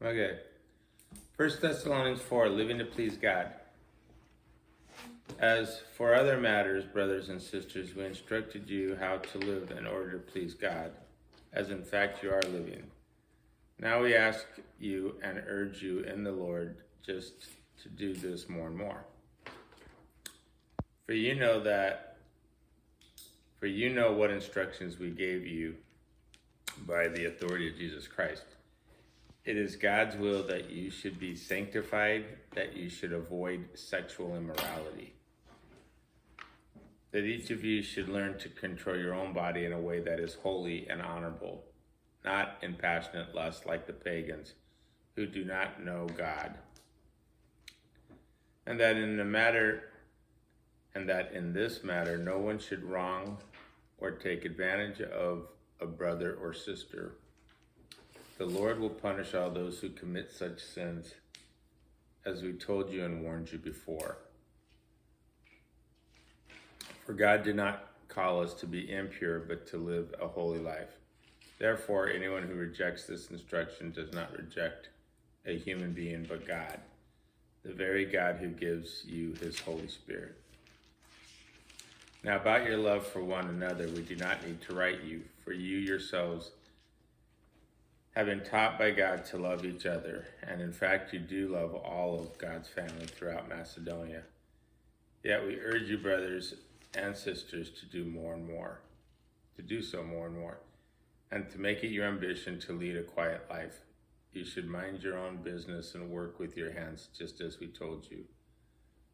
Okay. 1 Thessalonians 4, living to please God. As for other matters, brothers and sisters, we instructed you how to live in order to please God, as in fact you are living. Now we ask you and urge you in the Lord just to do this more and more. For you know what instructions we gave you by the authority of Jesus Christ. It is God's will that you should be sanctified, that you should avoid sexual immorality, that each of you should learn to control your own body in a way that is holy and honorable, not in passionate lust like the pagans who do not know God, and that in this matter no one should wrong or take advantage of a brother or sister. The Lord will punish all those who commit such sins, as we told you and warned you before. For God did not call us to be impure, but to live a holy life. Therefore, anyone who rejects this instruction does not reject a human being, but God, the very God who gives you his Holy Spirit. Now, about your love for one another, we do not need to write you, for you yourselves have been taught by God to love each other, and in fact you do love all of God's family throughout Macedonia. Yet we urge you, brothers and sisters, to do so more and more, and to make it your ambition to lead a quiet life. You should mind your own business and work with your hands, just as we told you,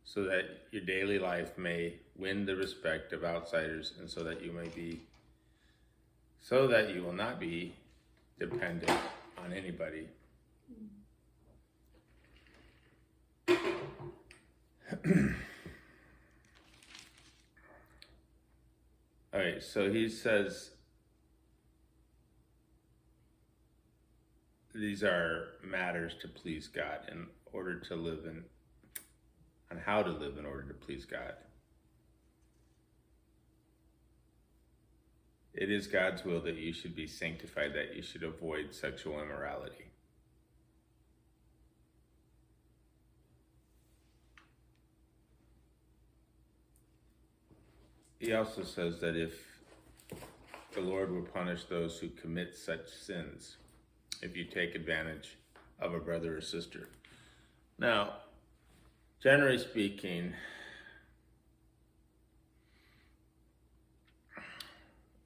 so that your daily life may win the respect of outsiders, and so that you will not be dependent on anybody. All right, so he says these are matters to please God in order to live in, on how to live in order to please God. It is God's will that you should be sanctified, that you should avoid sexual immorality. He also says that if the Lord will punish those who commit such sins, if you take advantage of a brother or sister. Now, generally speaking,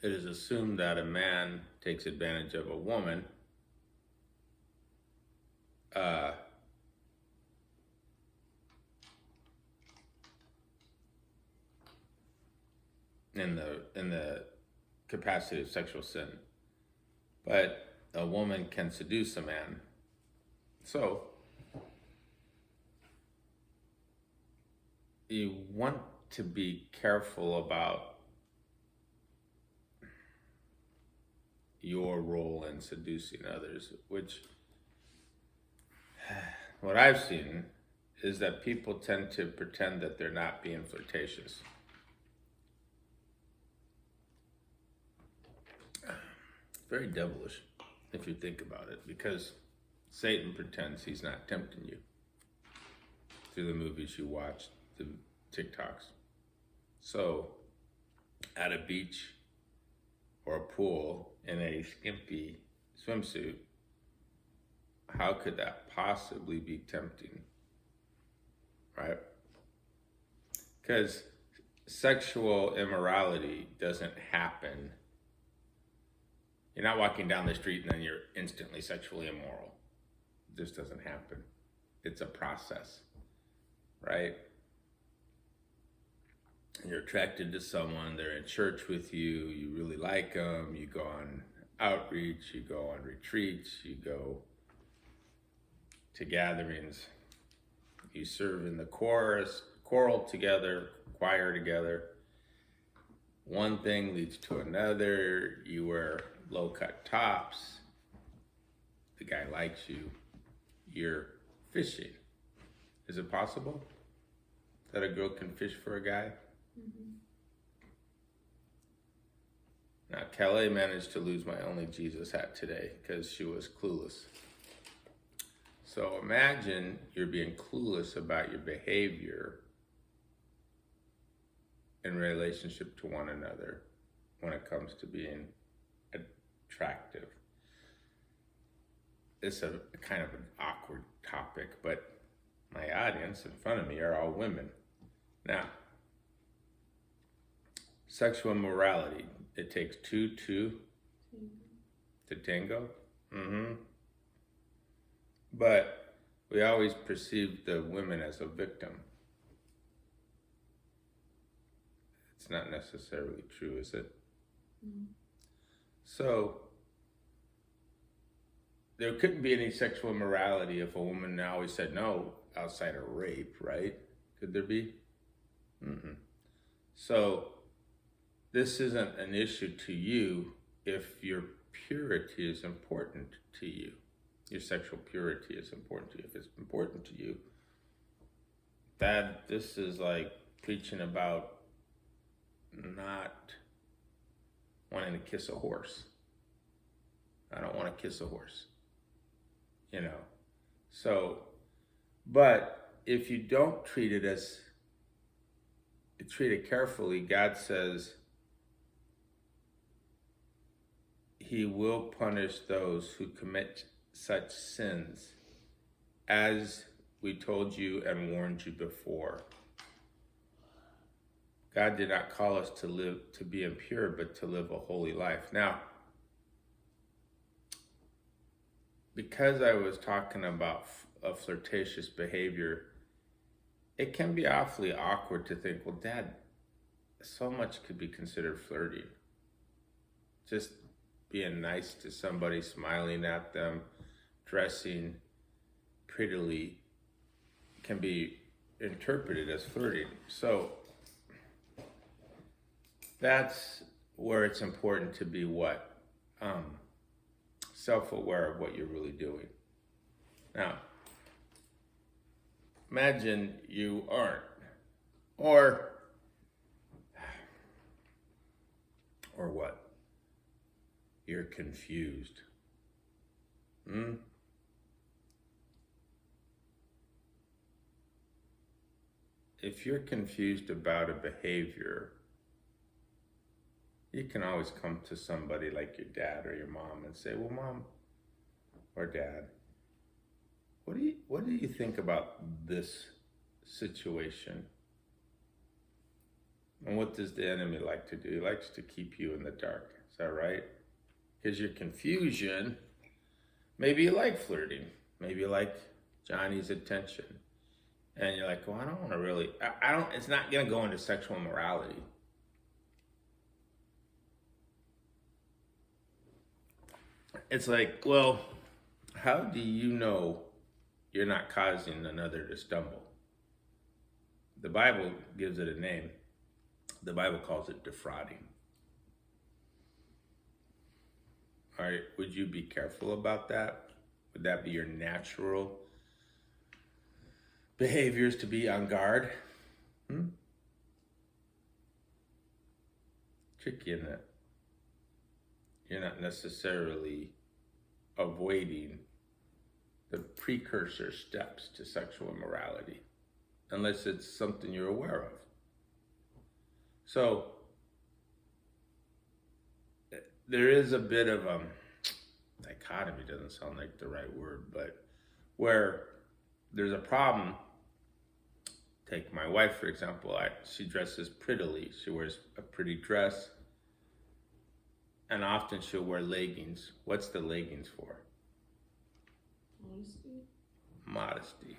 it is assumed that a man takes advantage of a woman in the capacity of sexual sin, but a woman can seduce a man. So you want to be careful about your role in seducing others, which what I've seen is that people tend to pretend that they're not being flirtatious. Very devilish if you think about it, because Satan pretends he's not tempting you through the movies you watch, the TikToks. So at a beach or a pool in a skimpy swimsuit, how could that possibly be tempting, right? Because sexual immorality doesn't happen. You're not walking down the street and then you're instantly sexually immoral. It just doesn't happen. It's a process, right? You're attracted to someone, they're in church with you, you really like them, you go on outreach, you go on retreats, you go to gatherings, you serve in the choral together, choir together. One thing leads to another, you wear low-cut tops, the guy likes you, you're fishing. Is it possible that a girl can fish for a guy? Mm-hmm. Now, Kelly managed to lose my only Jesus hat today because she was clueless. So imagine you're being clueless about your behavior in relationship to one another when it comes to being attractive. It's a kind of an awkward topic, but my audience in front of me are all women. Now, sexual morality, it takes two to tango. But we always perceive the women as a victim. It's not necessarily true, is it? So there couldn't be any sexual immorality if a woman always said no outside of rape, right? Could there be? So this isn't an issue to you if your purity is important to you. Your sexual purity is important to you. If it's important to you, this is like preaching about not wanting to kiss a horse. I don't want to kiss a horse, So, but if you don't treat it carefully, God says He will punish those who commit such sins, as we told you and warned you before. God did not call us to be impure, but to live a holy life. Now, because I was talking about a flirtatious behavior, it can be awfully awkward to think, well, Dad, so much could be considered flirting. Just being nice to somebody, smiling at them, dressing prettily can be interpreted as flirting. So that's where it's important to be what? Self-aware of what you're really doing. Now, imagine you aren't. Or what? You're confused. If you're confused about a behavior, you can always come to somebody like your dad or your mom and say, well, Mom or Dad, what do you think about this situation? And what does the enemy like to do? He likes to keep you in the dark. Is that right? Because your confusion, maybe you like flirting. Maybe you like Johnny's attention. And you're like, well, I don't want to really, it's not going to go into sexual immorality. It's like, well, how do you know you're not causing another to stumble? The Bible gives it a name. The Bible calls it defrauding. All right, would you be careful about that? Would that be your natural behaviors to be on guard? Tricky, isn't it? You're not necessarily avoiding the precursor steps to sexual immorality, unless it's something you're aware of. So there is a bit of dichotomy, doesn't sound like the right word, but where there's a problem. Take my wife, for example. She dresses prettily. She wears a pretty dress. And often she'll wear leggings. What's the leggings for? Modesty.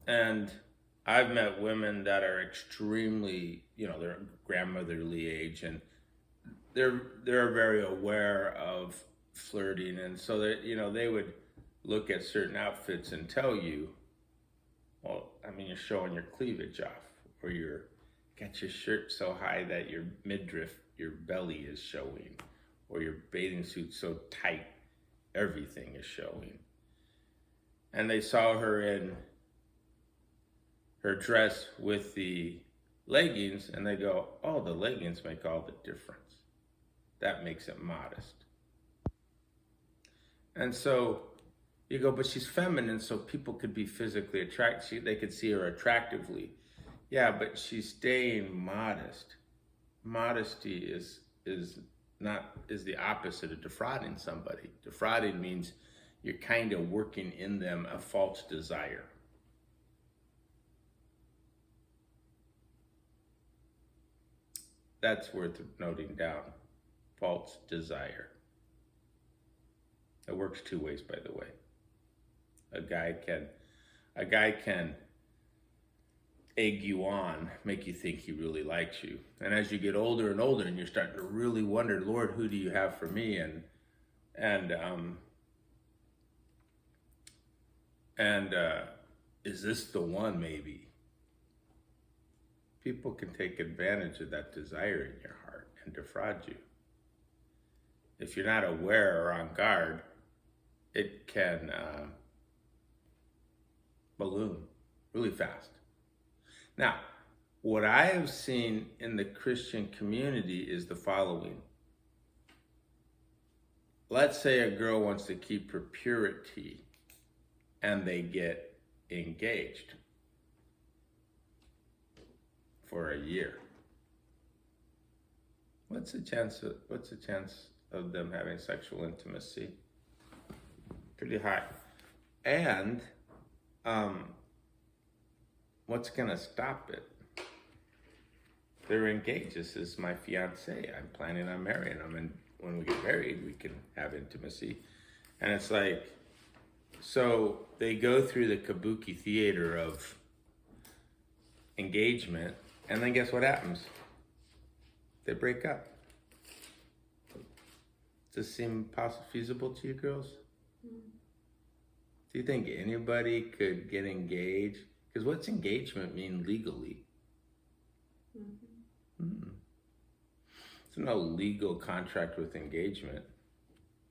And I've met women that are extremely, they're grandmotherly age, and they're very aware of flirting, and so that they would look at certain outfits and tell you, well, you're showing your cleavage off, or you're got your shirt so high that your midriff, your belly is showing, or your bathing suit so tight, everything is showing. And they saw her in her dress with the leggings, and they go, oh, the leggings make all the difference. That makes it modest. And so You go, but she's feminine, so people could be physically attracted. They could see her attractively. Yeah, but she's staying modest. Modesty is the opposite of defrauding somebody. Defrauding means you're kind of working in them a false desire. That's worth noting down. False desire. It works two ways, by the way. A guy can egg you on, make you think he really likes you. And as you get older and older and you're starting to really wonder, Lord, who do you have for me? And is this the one maybe? People can take advantage of that desire in your heart and defraud you. If you're not aware or on guard, it can balloon really fast. Now, what I have seen in the Christian community is the following. Let's say a girl wants to keep her purity and they get engaged for a year. What's the chance of them having sexual intimacy? Pretty high. And what's gonna stop it? They're engaged. This is my fiance. I'm planning on marrying him, and when we get married, we can have intimacy. And it's like, so they go through the kabuki theater of engagement, and then guess what happens? They break up. Does this seem feasible to you girls? Do you think anybody could get engaged? Because what's engagement mean legally? There's no legal contract with engagement.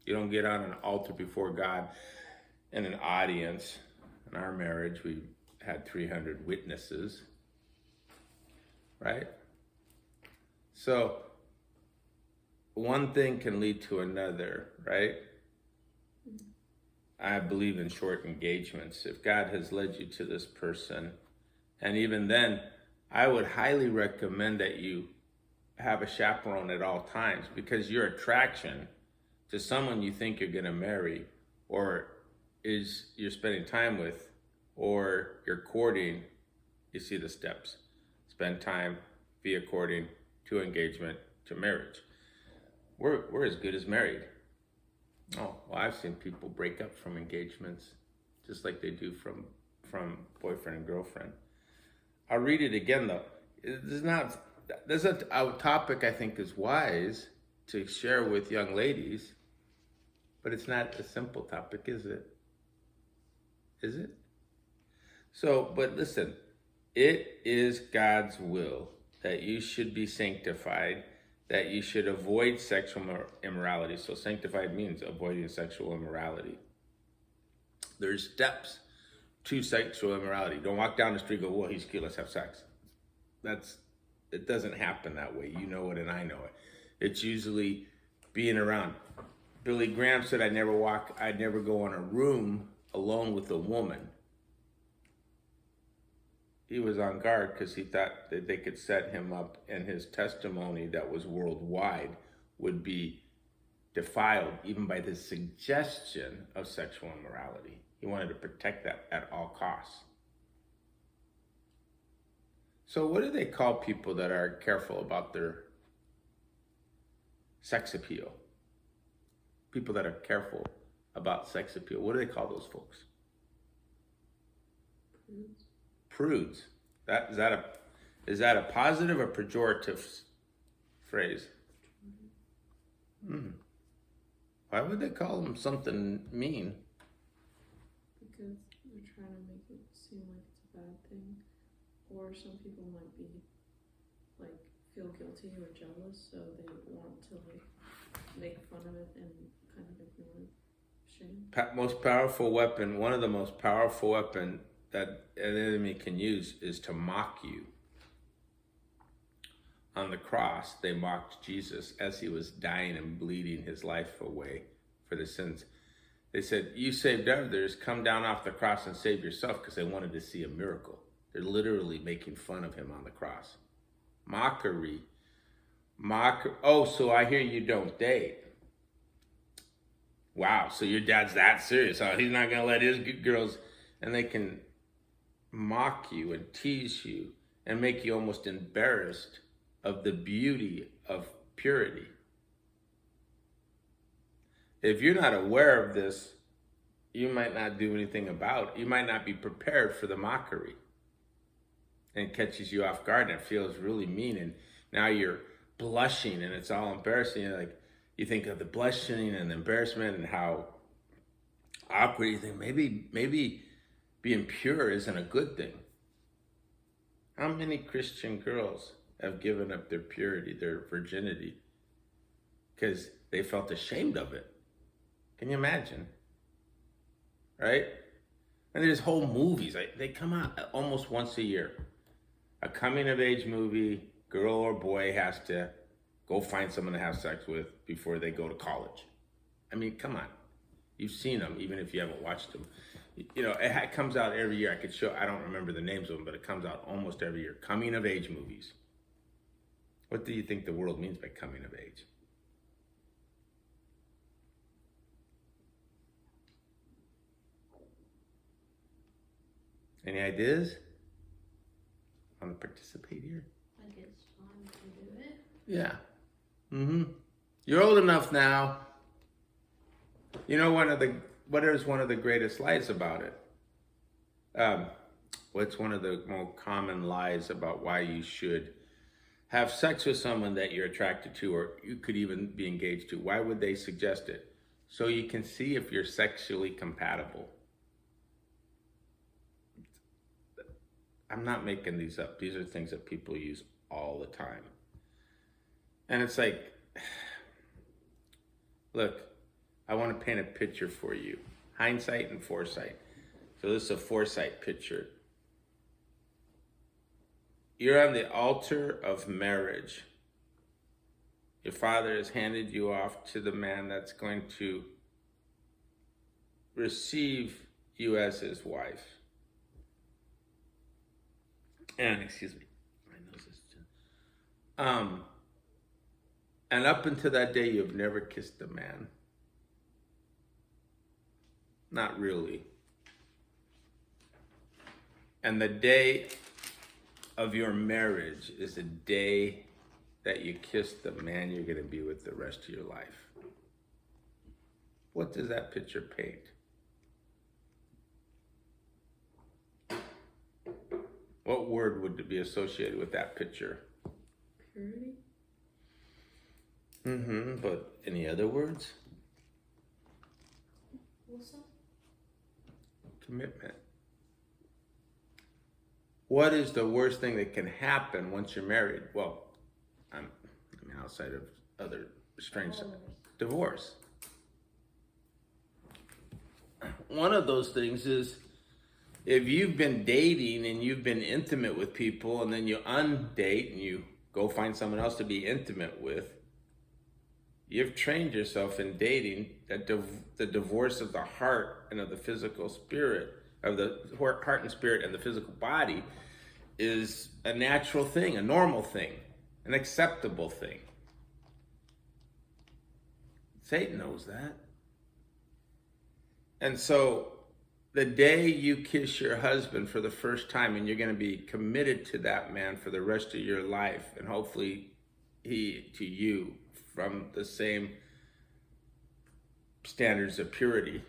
You don't get on an altar before God in an audience. In our marriage, we had 300 witnesses, right? So one thing can lead to another, right? I believe in short engagements. If God has led you to this person, and even then, I would highly recommend that you have a chaperone at all times, because your attraction to someone you think you're gonna marry, or you're spending time with, or you're courting, you see the steps. Spend time via courting to engagement to marriage. We're as good as married. Oh, well, I've seen people break up from engagements just like they do from boyfriend and girlfriend. I'll read it again though. There's a topic I think is wise to share with young ladies, but it's not a simple topic, is it? Is it? So, but listen, it is God's will that you should be sanctified, that you should avoid sexual immorality. So sanctified means avoiding sexual immorality. There's steps to sexual immorality. Don't walk down the street and go, well, he's cute, let's have sex. It doesn't happen that way. You know it and I know it. It's usually being around. Billy Graham said, I'd never go in a room alone with a woman. He was on guard because he thought that they could set him up, and his testimony that was worldwide would be defiled even by the suggestion of sexual immorality. He wanted to protect that at all costs. So what do they call people that are careful about their sex appeal? People that are careful about sex appeal. What do they call those folks? Prudes. Is that a positive or pejorative phrase? Why would they call them something mean? Because they're trying to make it seem like it's a bad thing, or some people might be feel guilty or jealous, so they want to make fun of it and kind of ignore shame. Most powerful weapon, one of the most powerful weapon that an enemy can use is to mock you. On the cross, they mocked Jesus as he was dying and bleeding his life away for the sins. They said, you saved others, come down off the cross and save yourself, because they wanted to see a miracle. They're literally making fun of him on the cross. Mockery. Oh, so I hear you don't date. Wow, so your dad's that serious, huh? He's not going to let his girls, and they can mock you and tease you and make you almost embarrassed of the beauty of purity. If you're not aware of this, you might not do anything about it. You might not be prepared for the mockery. And it catches you off guard and it feels really mean. And now you're blushing and it's all embarrassing. You think of the blushing and the embarrassment and how awkward. You think maybe being pure isn't a good thing. How many Christian girls have given up their purity, their virginity, because they felt ashamed of it? Can you imagine? Right? And there's whole movies. They come out almost once a year. A coming-of-age movie, girl or boy has to go find someone to have sex with before they go to college. I mean, come on. You've seen them, even if you haven't watched them. It comes out every year. I don't remember the names of them, but it comes out almost every year. Coming-of-age movies. What do you think the world means by coming of age? Any ideas? Want to participate here? Like it's fun to do it. Yeah. You're old enough now. You know what is one of the greatest lies about it? What's one of the more common lies about why you should have sex with someone that you're attracted to, or you could even be engaged to? Why would they suggest it? So you can see if you're sexually compatible. I'm not making these up. These are things that people use all the time. And it's like, look, I want to paint a picture for you. Hindsight and foresight. So this is a foresight picture. You're on the altar of marriage. Your father has handed you off to the man that's going to receive you as his wife. And excuse me, my nose is too. And up until that day, you've never kissed a man. Not really. And the day of your marriage is the day that you kiss the man you're going to be with the rest of your life. What does that picture paint? What word would be associated with that picture? Purity? But any other words? Wholesome? Commitment. What is the worst thing that can happen once you're married? Well, I mean, outside of other strange stuff. Divorce. One of those things is, if you've been dating and you've been intimate with people and then you undate and you go find someone else to be intimate with, you've trained yourself in dating that the divorce of the heart and of the physical spirit, of the heart and spirit and the physical body, is a natural thing, a normal thing, an acceptable thing. Satan knows that. And so the day you kiss your husband for the first time, and you're going to be committed to that man for the rest of your life, and hopefully he to you from the same standards of purity,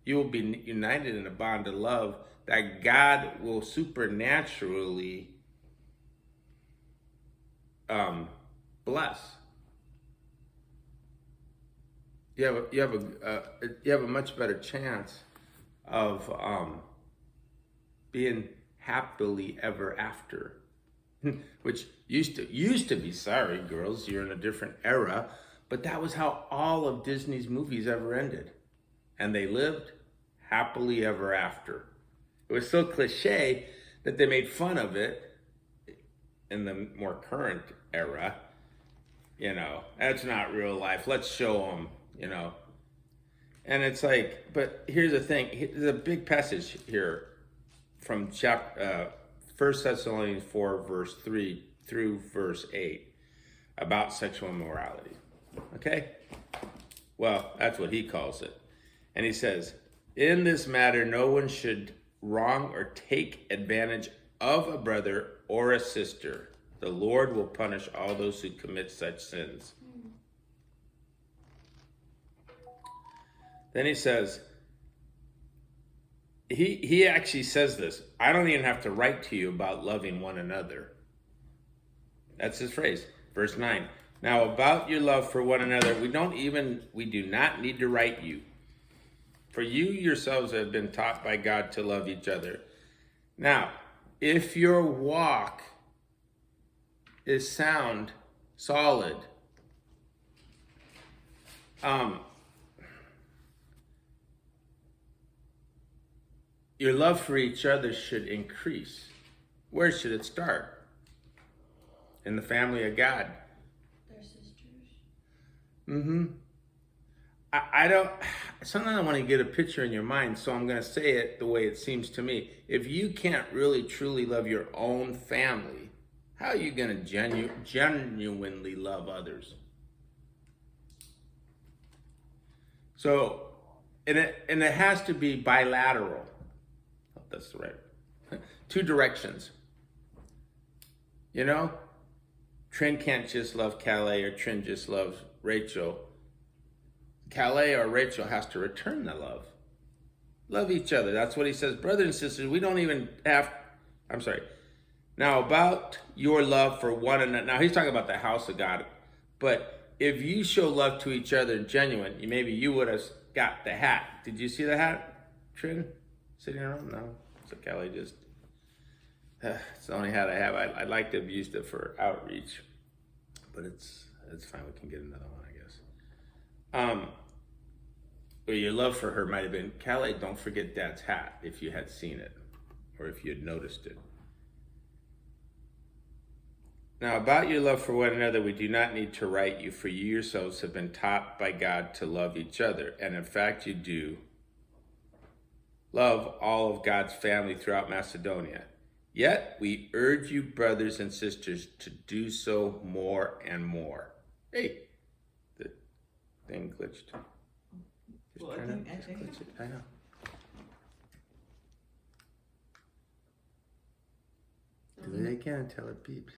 you will be united in a bond of love that God will supernaturally bless. You have a much better chance of being happily ever after, which used to be, sorry girls, you're in a different era, but that was how all of Disney's movies ever ended, and they lived happily ever after. It was so cliche that they made fun of it in the more current era. That's not real life. Let's show them, And it's like, but here's the thing. There's a big passage here from chapter 1 Thessalonians 4, verse 3 through verse 8 about sexual immorality. Okay? Well, that's what he calls it. And he says, in this matter, no one should wrong or take advantage of a brother or a sister. The Lord will punish all those who commit such sins. Then he says, he actually says this, I don't even have to write to you about loving one another. That's his phrase. Verse 9. Now about your love for one another, we do not need to write you. For you yourselves have been taught by God to love each other. Now, if your walk is sound, solid, your love for each other should increase. Where should it start? In the family of God. They're sisters. Mm-hmm. I don't, sometimes I want to get a picture in your mind, so I'm going to say it the way it seems to me. If you can't really truly love your own family, how are you going to genuinely love others? So, and it has to be bilateral. Oh, that's the right. Two directions. You know, Trin can't just love Calais or Trin just loves Rachel. Calais or Rachel has to return the love. Love each other. That's what he says. Brothers and sisters, we don't even have, I'm sorry. Now about your love for one another. Now he's talking about the house of God. But if you show love to each other genuine, maybe you would have got the hat. Did you see the hat, Trin? Sitting around? No. So Calais just, it's the only hat I have. I'd like to have used it for outreach. But it's fine. We can get another one, I guess. Or your love for her might have been, Calais, don't forget Dad's hat if you had seen it or if you had noticed it. Now, about your love for one another, we do not need to write you, for you yourselves have been taught by God to love each other. And in fact, you do love all of God's family throughout Macedonia. Yet, we urge you, brothers and sisters, to do so more and more. Hey, the thing glitched. Just Well, turn I it. think- Just glitch it. I know. Do it again until it beeps.